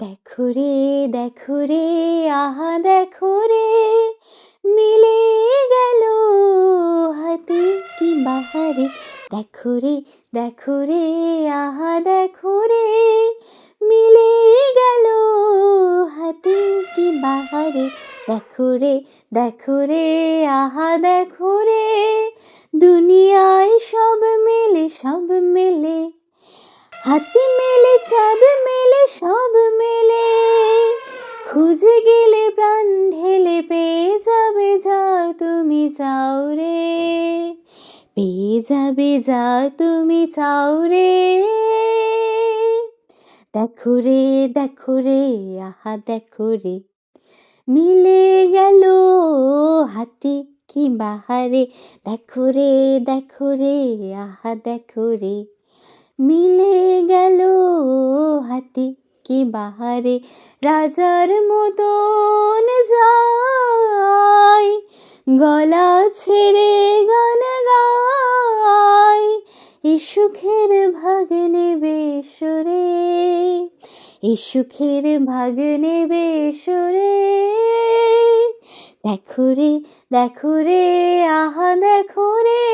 দেখো রে আহা দেখো রে, মিলে গেল হাতে কি বাহারে। দেখো রে আহা দেখো রে, মিলে গেল হাতে কি বাহারে। দেখো রে আহা দেখো রে, দুনিয়ায় সব মেলে, হাতি মেলে চাঁদ মেলে সব মেলে, খুঁজে গেলে প্রাণ ঢেলে পেয়ে যাবে যা তুমি চাও রে, পেয়ে যাবে যা তুমি চাও রে। দেখো রে আহা দেখো রে, মিলে গেল হাতে কি বাহারে। দেখো রে আহা দেখো রে, মিলে গেল হাতে কি বাহারে। রাজার মতন যাই, গলা ছেড়ে গান গাই, এ সুখের ভাগ নেবে সরে, এ সুখের ভাগ নেবে সরে। দেখো রে আহা দেখো রে,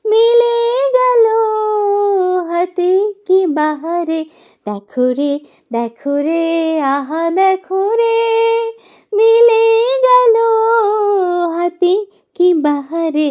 মিলে গেল হাতে কি বাহারে। দেখো রে আহা দেখো রে, মিলে গেল হাতে কি বাহারে।